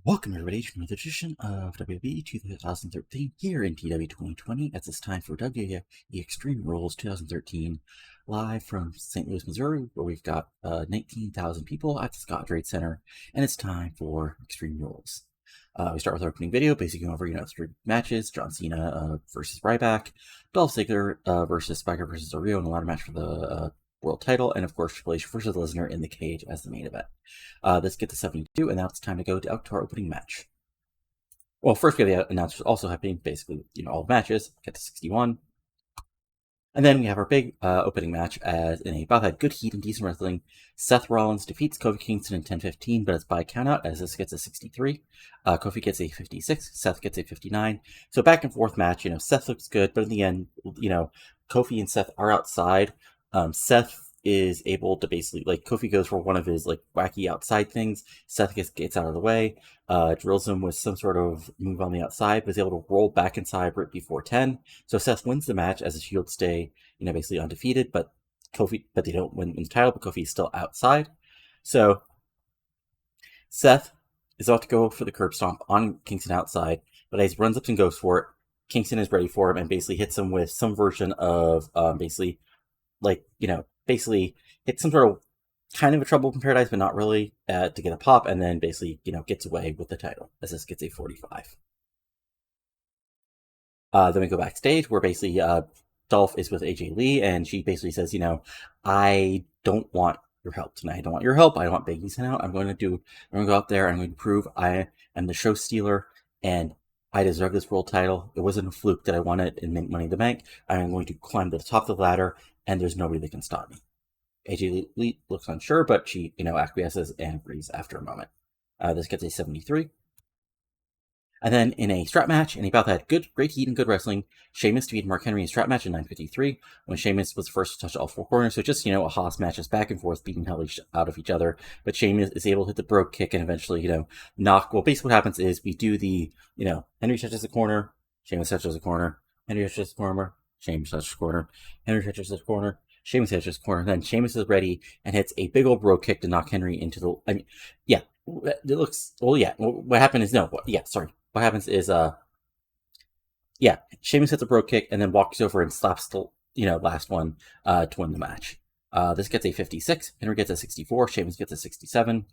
Welcome everybody to another edition of WWE 2013 here in TEW 2020 as it's time for WWE Extreme Rules 2013 live from St. Louis, Missouri, where we've got 19,000 people at the Scott Trade Center, and it's time for Extreme Rules. We start with our opening video, basically going over, three matches: John Cena versus Ryback, Dolph Ziggler versus Spiker versus Rio, and a ladder match for the world title, and of course Triple H versus Lesnar in the cage as the main event. This gets to 72, and now it's time to go out to our opening match. Well, first we have the announcers also happening, basically, all matches, get to 61. And then we have our big opening match as in a bout had good heat and decent wrestling. Seth Rollins defeats Kofi Kingston in 10-15, but it's by countout as this gets a 63. Kofi gets a 56, Seth gets a 59. So back and forth match, Seth looks good, but in the end, Kofi and Seth are outside. Seth is able to basically, Kofi goes for one of his, wacky outside things. Seth gets out of the way, drills him with some sort of move on the outside, but is able to roll back inside right before 10. So Seth wins the match as the Shield stay, basically undefeated, but they don't win the title, but Kofi is still outside. So Seth is about to go for the curb stomp on Kingston outside, but as he runs up and goes for it, Kingston is ready for him and basically hits him with some version of, basically hit some sort of kind of a trouble in paradise, but not really, to get a pop, and then basically, gets away with the title, as this gets a 45. Then we go backstage, where basically, Dolph is with AJ Lee, and she basically says, I don't want your help tonight. I don't want your help. I don't want begging sent out. I'm going to go out there. I'm going to prove I am the show stealer, and I deserve this world title. It wasn't a fluke that I won it in Money in the Bank. I'm going to climb to the top of the ladder, and there's nobody that can stop me. AJ Lee looks unsure, but she, acquiesces and agrees after a moment. This gets a 73. And then in a strap match, in a bout that had great heat and good wrestling, Sheamus defeated Mark Henry in a strap match in 9:53, when Sheamus was first to touch all four corners. So just, a Haas match, just back and forth, beating hell out of each other. But Sheamus is able to hit the brogue kick and eventually, knock. Well, basically what happens is we do the, Henry touches the corner, Sheamus touches the corner, Henry touches the corner, Sheamus touches the corner, Henry touches the corner, Sheamus touches the corner. Then Sheamus is ready and hits a big old brogue kick to knock Henry into the. It looks. Well, yeah. What happened is What happens is, Sheamus hits a brogue kick and then walks over and slaps the, last one, to win the match. This gets a 56. Henry gets a 64. Sheamus gets a 67.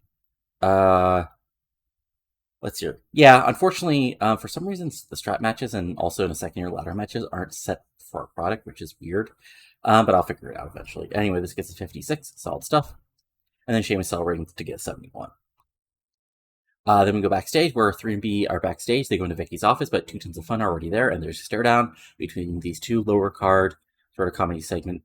Let's see. Yeah, unfortunately, for some reason, the strap matches and also in the second year ladder matches aren't set for a product, which is weird. But I'll figure it out eventually. Anyway, this gets a 56. Solid stuff. And then Sheamus celebrating to get a 71. Then we go backstage, where 3B are backstage. They go into Vicky's office, but two tons of fun are already there, and there's a stare down between these two lower card sort of comedy segment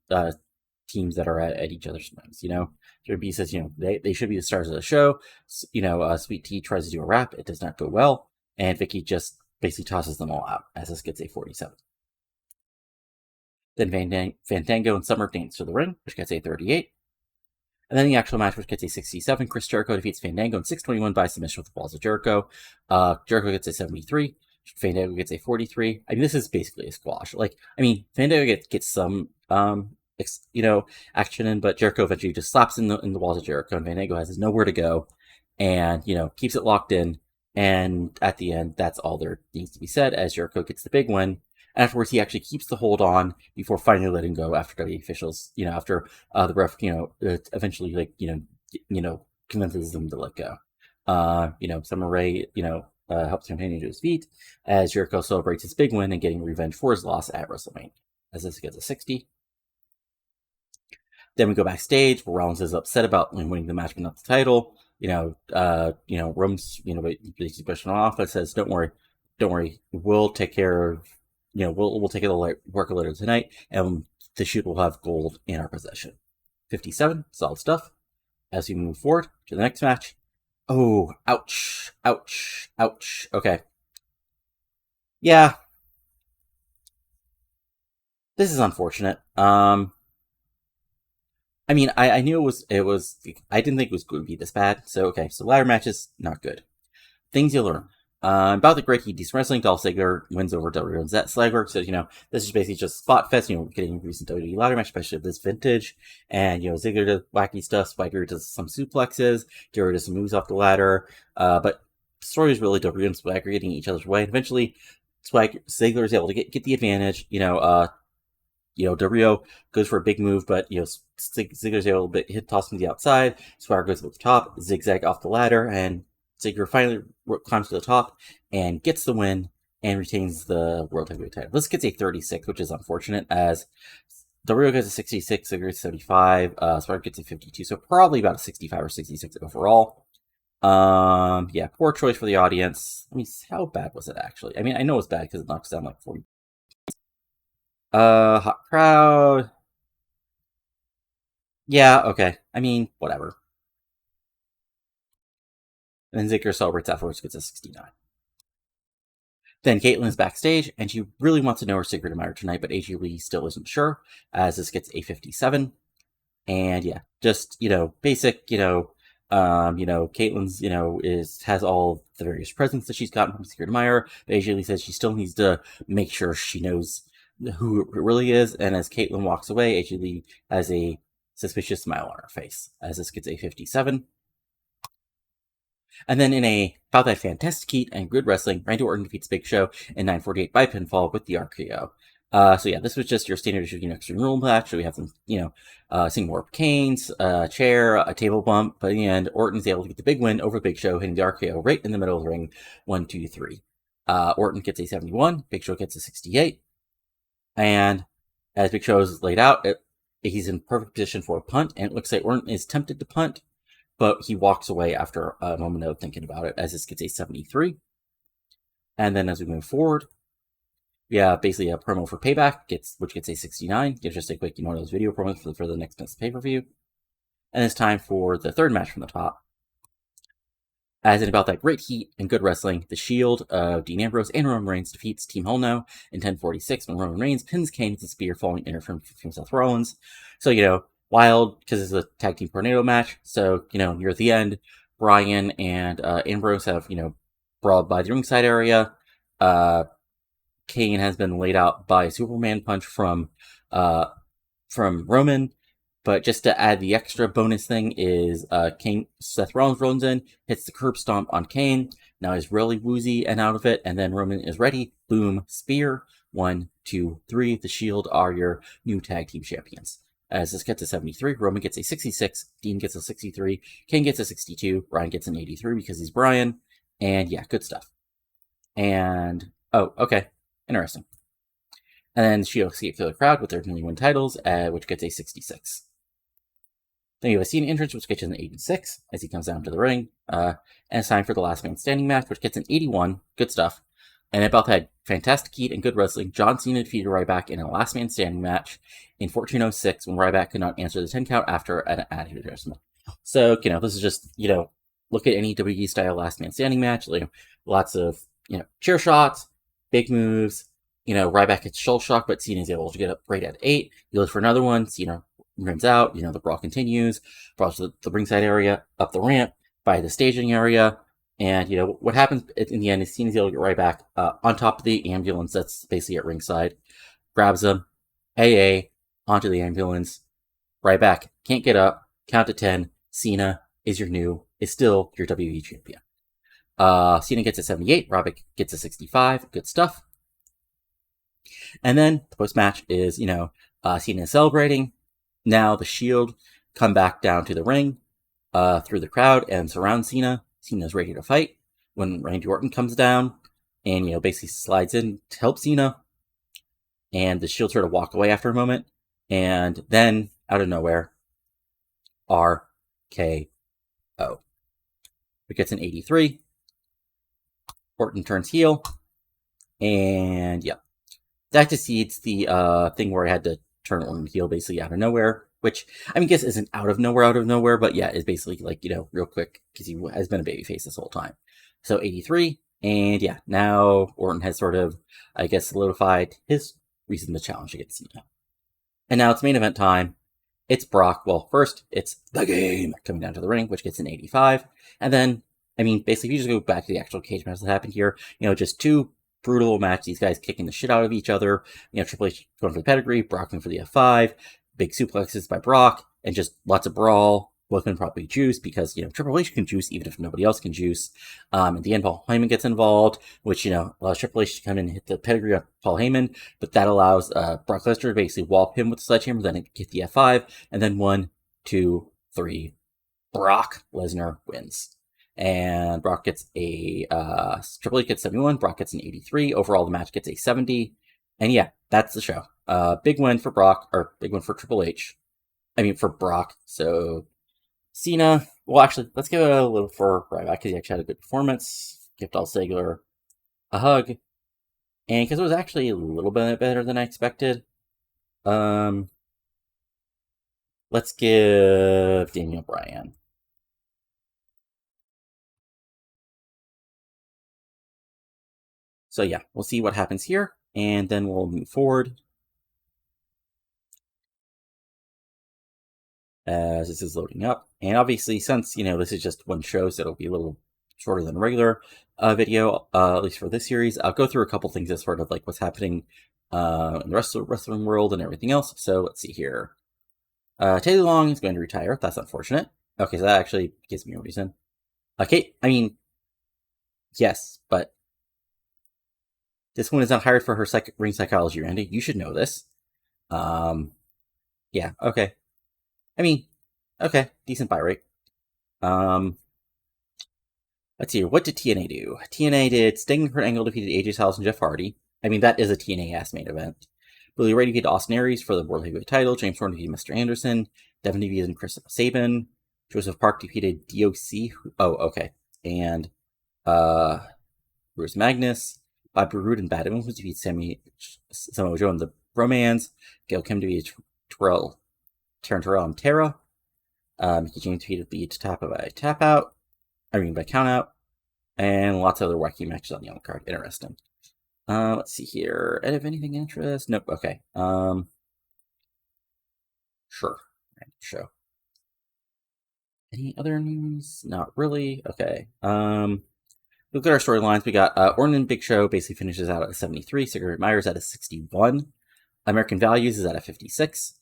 teams that are at each other's times. 3B says, they should be the stars of the show. Sweet Tea tries to do a rap. It does not go well, and Vicky just basically tosses them all out, as this gets a 47. Then Fandango and Summer dance to the ring, which gets a 38. And then the actual match, which gets a 67, Chris Jericho defeats Fandango in 6:21 by submission with the Walls of Jericho. Jericho gets a 73. Fandango gets a 43. I mean, this is basically a squash. Fandango gets some, action in, but Jericho eventually just slaps in the Walls of Jericho, and Fandango has nowhere to go, and, keeps it locked in. And at the end, that's all there needs to be said, as Jericho gets the big win. Afterwards, he actually keeps the hold on before finally letting go after WWE officials, after the ref, eventually, convinces them to let go. Summer Rae, helps him continue to his feet as Jericho celebrates his big win and getting revenge for his loss at WrestleMania, as this gets a 60. Then we go backstage where Rollins is upset about winning the match but not the title. Rome's, basically pushing off and says, don't worry, we'll take care of, we'll take the work later tonight, and the shoot will have gold in our possession. 57, solid stuff. As we move forward to the next match. Oh, ouch. Okay. Yeah. This is unfortunate. I knew it was, I didn't think it was going to be this bad. So, okay. So ladder matches, not good. Things you learn. About the great heat, decent wrestling, Dolph Ziggler wins over WWE and Slagberg. So, this is basically just spot fest, getting recent WWE ladder match, especially this vintage. And, Ziggler does wacky stuff, Spiker does some suplexes, Jinder does some moves off the ladder. But story is really Ziggler and Swagger getting each other's way. And eventually, Ziggler is able to get the advantage. Del goes for a big move, but Ziggler's able to toss him to the outside. Swagger goes to the top, zigzag off the ladder, and Ziggler finally climbs to the top and gets the win and retains the World Heavyweight title. This gets a 36, which is unfortunate, as Del Rio gets a 66, Ziggler gets 75, Swagger gets a 52, so probably about a 65 or 66 overall. Poor choice for the audience. I mean, how bad was it actually? I mean, I know it's bad because it knocks down like 40. Hot crowd. Yeah, okay. I mean, whatever. And then Ziggler celebrates afterwards, gets a 69. Then Caitlyn is backstage, and she really wants to know her secret admirer tonight, but AJ Lee still isn't sure, as this gets a 57. And yeah, just, basic, Caitlyn's, has all the various presents that she's gotten from Secret Admirer, but AJ Lee says she still needs to make sure she knows who it really is, and as Caitlyn walks away, AJ Lee has a suspicious smile on her face, as this gets a 57. And then in about that fantastic heat and good wrestling, Randy Orton defeats Big Show in 9:48 by pinfall with the RKO. This was just your standard issue Extreme Rule match. So we have some, seeing more canes, a chair, a table bump, but in the end, Orton's able to get the big win over Big Show, hitting the RKO right in the middle of the ring, 1, 2, 3. Orton gets a 71, Big Show gets a 68, and as Big Show is laid out, he's in perfect position for a punt, and it looks like Orton is tempted to punt, but he walks away after a moment of thinking about it, as this gets a 73. And then as we move forward, basically a promo for Payback, which gets a 69. Gives just a quick, one of those video promos for the next pay-per-view. And it's time for the third match from the top. As in about that great heat and good wrestling, the Shield of Dean Ambrose and Roman Reigns defeats Team Hell No in 10:46 when Roman Reigns pins Kane with a spear following interference from Seth Rollins. So, wild, because it's a tag team tornado match. So, near at the end, Bryan and Ambrose have, brawled by the ringside area. Kane has been laid out by a Superman punch from Roman. But just to add the extra bonus thing is Seth Rollins runs in, hits the curb stomp on Kane. Now he's really woozy and out of it. And then Roman is ready. Boom, spear. 1, 2, 3. The Shield are your new tag team champions. As this gets a 73, Roman gets a 66, Dean gets a 63, Kane gets a 62, Bryan gets an 83 because he's Bryan. And yeah, good stuff. And, okay, interesting. And then Shield escape through the crowd with their newly won titles, which gets a 66. Then you have a Cena entrance, which gets an 86 as he comes down to the ring. And it's time for the last man standing match, which gets an 81. Good stuff. And it both had fantastic heat and good wrestling. John Cena defeated Ryback in a last man standing match in 14:06 when Ryback could not answer the 10 count after an attitude adjustment. So, this is just, look at any WWE style last man standing match. Lots of, chair shots, big moves. Ryback gets shell shock, but Cena is able to get up right at 8. He goes for another one. Cena runs out. The brawl continues. Brawls to the ringside area, up the ramp, by the staging area. And, what happens in the end is Cena's able to get Ryback on top of the ambulance that's basically at ringside. Grabs him. AA onto the ambulance. Ryback can't get up. Count to 10. Cena is still your WWE champion. Cena gets a 78. Ryback gets a 65. Good stuff. And then the post-match is, Cena is celebrating. Now the Shield come back down to the ring through the crowd and surround Cena. Cena's ready to fight when Randy Orton comes down and, basically slides in to help Cena. And the Shield sort of walk away after a moment. And then, out of nowhere, RKO. It gets an 83. Orton turns heel. And, yeah. That decides the thing where I had to turn Orton heel basically out of nowhere, which I guess isn't out of nowhere, but yeah, is basically real quick because he has been a babyface this whole time. So 83, and yeah, now Orton has sort of, I guess, solidified his reason to challenge against Cena. And now it's main event time. It's Brock. Well, first, it's The Game coming down to the ring, which gets an 85. And then, basically, if you just go back to the actual cage match that happened here, just two brutal match. These guys kicking the shit out of each other. Triple H going for the pedigree, Brock going for the F5, big suplexes by Brock, and just lots of brawl, can probably juice because, Triple H can juice even if nobody else can juice. At the end, Paul Heyman gets involved, which, allows Triple H to come in and hit the pedigree on Paul Heyman, but that allows Brock Lesnar to basically wallop him with the sledgehammer, then get the F5, and then 1, 2, 3, Brock Lesnar wins. And Brock gets a, Triple H gets 71, Brock gets an 83, overall the match gets a 70, and yeah, that's the show. Big win for Brock, or big win for Triple H. For Brock. So, Cena, well, actually, let's give it a little for Ryback, because he actually had a good performance. Give Dolph Ziggler a hug. And because it was actually a little bit better than I expected, let's give Daniel Bryan. So yeah, we'll see what happens here, and then we'll move forward. As this is loading up. And obviously, since, this is just one show, so it'll be a little shorter than a regular video, at least for this series, I'll go through a couple things as sort of like what's happening in the rest of the wrestling world and everything else. So let's see here. Taylor Long is going to retire. That's unfortunate. Okay, so that actually gives me a reason. Okay, yes, but this one is not hired for her ring psychology, Randy. You should know this. Yeah, okay. Okay, decent buy rate. Let's see here. What did TNA do? TNA did Sting and Kurt Angle defeated AJ Styles and Jeff Hardy. That is a TNA-ass main event. Billy Ray defeated Austin Aries for the World Heavyweight title. James Storm defeated Mr. Anderson. Devin defeated Chris Sabin. Joseph Park defeated DOC. Oh, okay. And Bruce Magnus. Bobby Roode and Bad Influence defeated Samoa Joe and the Bromans. Gail Kim defeated Terrell and Tara. Mickey James defeated the by count out. And lots of other wacky matches on the on card. Interesting. Let's see here. Of anything interest? Nope. Okay. Sure. Show. Any other news? Not really. Okay. Look at our storylines. We got Orton and Big Show basically finishes out at a 73. Cigarette Myers at a 61. American Values is at a 56.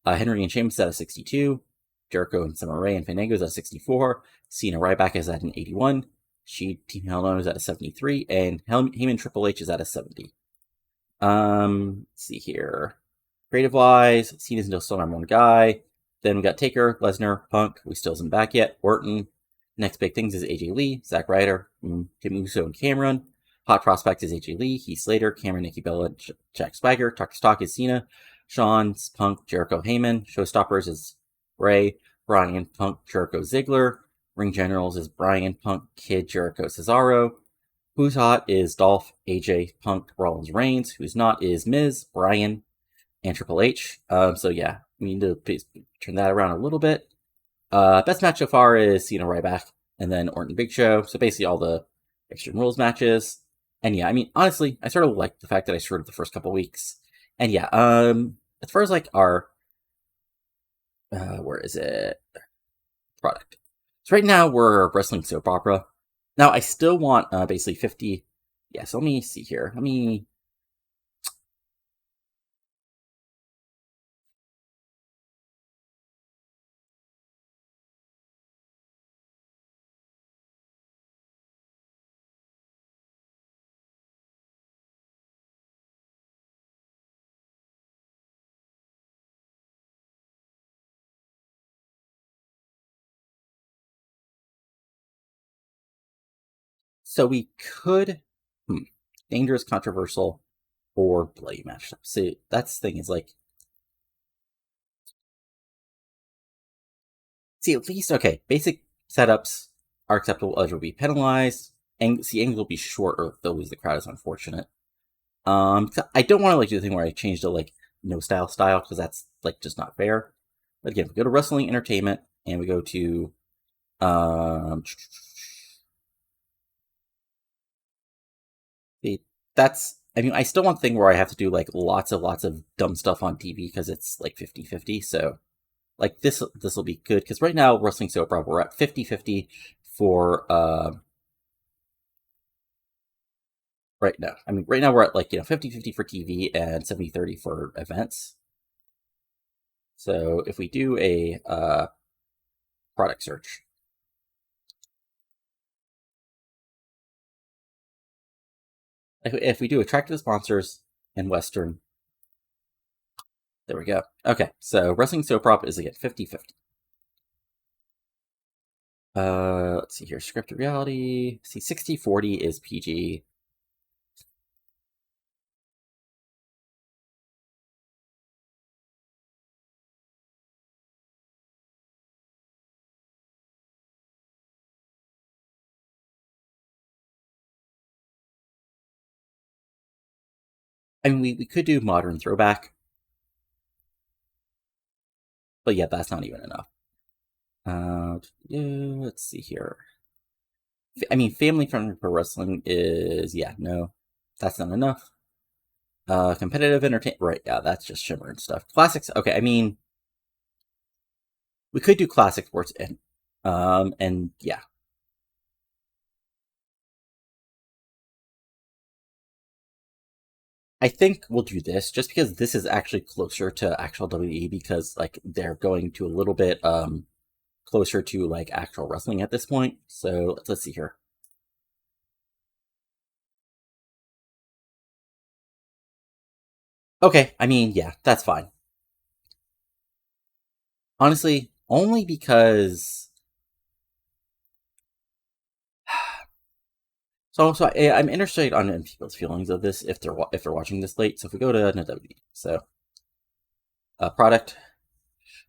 Henry and Sheamus is at a 62. Jericho and Summer Rae and Fandango is at a 64. Cena Ryback is at an 81. Team Hell No is at a 73. And Heyman Triple H is at a 70. Let's see here. Creative-wise, Cena's still number one guy. Then we got Taker, Lesnar, Punk, who still isn't back yet, Orton. Next big things is AJ Lee, Zack Ryder, Jim Uso, and Cameron. Hot prospect is AJ Lee, Heath Slater, Cameron, Nikki Bella, Jack Swagger. Talk Stock is Cena, Shawn's Punk, Jericho, Heyman. Showstoppers is Ray, Bryan, Punk, Jericho, Ziggler. Ring Generals is Bryan, Punk, Kid, Jericho, Cesaro. Who's hot is Dolph, AJ, Punk, Rollins, Reigns. Who's not is Miz, Bryan, and Triple H. So yeah, we need to turn that around a little bit. Best match so far is Cena Ryback, and then Orton Big Show. So basically all the Extreme Rules matches. And yeah, honestly, I sort of like the fact that I started the first couple weeks. And yeah, as far as like our, where is it? Product. So right now we're wrestling soap opera. Now I still want basically 50. Yeah, so let me see here. So we could, dangerous, controversial, or bloody matchup. So that's the thing is like, see at least okay, basic setups are acceptable. Others will be penalized. Angles will be short or they'll lose the crowd. Is unfortunate. I don't want to like do the thing where I change to like no style because that's like just not fair. But again, we go to wrestling entertainment and we go to that's I still want the thing where I have to do like lots of dumb stuff on TV because it's like 50-50. So like this will be good because right now wrestling soap opera we're at 50-50 for right now. Right now we're at like 50-50 for TV and 70-30 for events. So if we do a product search. If we do attractive sponsors and Western, there we go. Okay, so wrestling soap opera is again 50-50. Let's see here. Scripted reality. See, 60-40 is PG. I mean, we could do modern throwback, but yeah, that's not even enough. Let's see here. I mean, family-friendly pro wrestling is, yeah, no, that's not enough. Competitive entertainment, right, yeah, that's just Shimmer and stuff. Classics, okay, I mean, we could do classic sports and yeah. I think we'll do this just because this is actually closer to actual WWE because like they're going to a little bit closer to like actual wrestling at this point. So let's see here. Okay, I mean, yeah, that's fine. Honestly, only because so I'm interested on people's feelings of this if they're watching this late. So if we go to WWE, so product,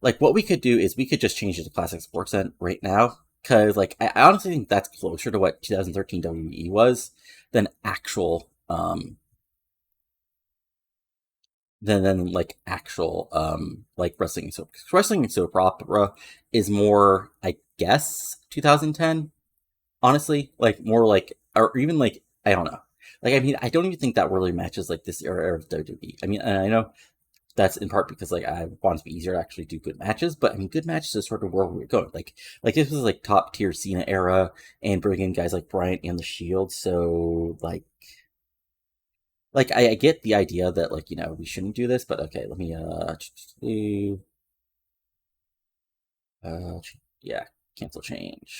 like what we could do is we could just change it to classic sports center right now because like I honestly think that's closer to what 2013 WWE was than actual than like actual like wrestling and soap opera is more I guess 2010 honestly like more like or even like I don't know like I mean I don't even think that really matches like this era of WWE. I mean and I know that's in part because like I want it to be easier to actually do good matches, but I mean good matches is sort of where we're going. Like this was like top tier Cena era and bringing guys like Bryant and the Shield. So like I get the idea that like you know we shouldn't do this, but okay, let me yeah cancel change.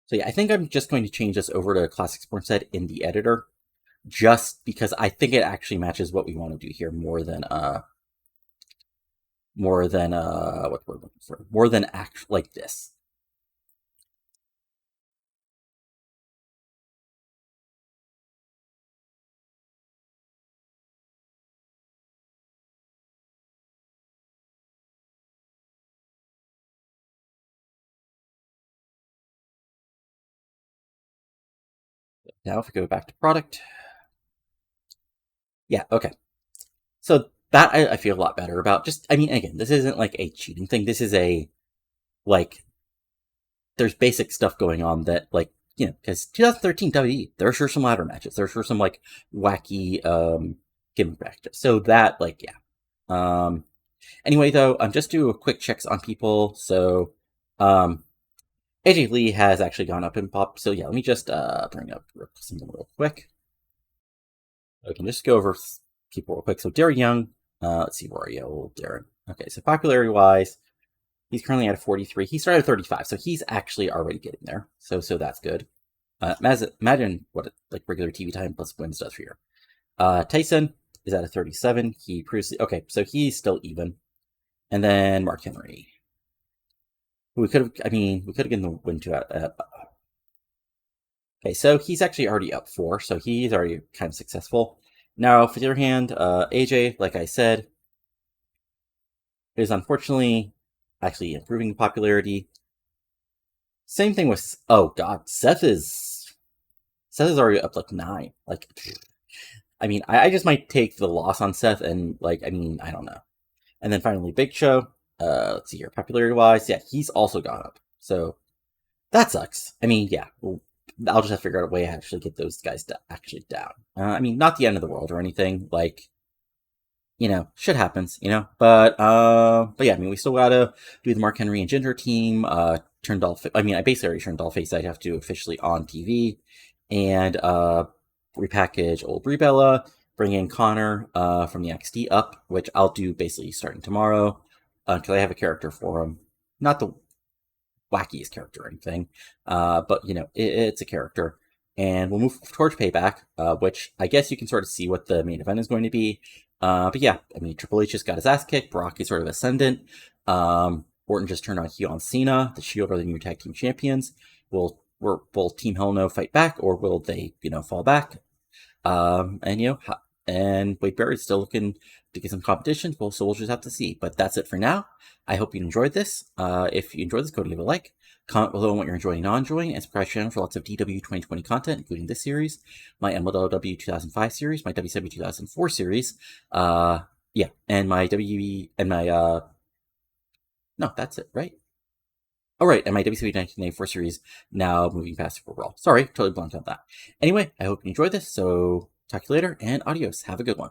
So yeah, I think I'm just going to change this over to Classic Sports Set in the editor, just because I think it actually matches what we want to do here what we're looking for, more than act like this. Now if we go back to product, yeah, okay. So that I feel a lot better about. Just I mean, again, this isn't like a cheating thing. This is a like there's basic stuff going on that like you know because 2013 WWE there are sure some ladder matches. There's sure some like wacky gimmick matches. So that like yeah. Anyway though, just do a quick checks on people. So AJ Lee has actually gone up in pop. So yeah, let me just bring up something real quick. I can just go over people real quick. So Darren Young, let's see where are you, old Darren. Okay, so popularity wise, he's currently at 43. He started at 35, so he's actually already getting there. So that's good. Imagine what like regular TV time plus wins does for you. Tyson is at a 37. He previously okay, so he's still even. And then Mark Henry. We could have, I mean, we could have gotten the win to okay, so he's actually already up 4, so he's already kind of successful. Now, for the other hand, AJ, like I said, is unfortunately actually improving popularity. Same thing with oh god, Seth is already up like 9. Like, I mean, I just might take the loss on Seth, and like, I mean, I don't know. And then finally, Big Show. Let's see here, popularity wise, yeah, he's also gone up. So that sucks. I mean, yeah, I'll just have to figure out a way to actually get those guys actually down. I mean, not the end of the world or anything. Like, you know, shit happens, you know. But yeah, I mean, we still gotta do the Mark Henry and Jinder team. Turn Dolph. I mean, I basically already turned Dolph face. I'd have to officially on TV and repackage old Brie Bella, bring in Konnor from the NXT up, which I'll do basically starting tomorrow because I have a character for him. not the wackiest character or anything, but it's a character. And we'll move towards Payback, which I guess you can sort of see what the main event is going to be. But yeah, I mean, Triple H just got his ass kicked. Brock is sort of ascendant. Orton just turned on heel on Cena. The Shield are the new tag team champions. Will Team Hell No fight back, or will they, fall back? And Wade Barrett's still looking to get some competition. So we'll just have to see. But that's it for now. I hope you enjoyed this. If you enjoyed this, go to give a like. Comment below on what you're enjoying and not enjoying, and subscribe to the channel for lots of DW 2020 content, including this series, my MLW 2005 series, my WCW 2004 series, and my WE, and my, no, that's it, right? Oh, right, and my WCW 1994 series, now moving past Super Brawl. Sorry, totally blanked on that. Anyway, I hope you enjoyed this, so talk to you later, and adios. Have a good one.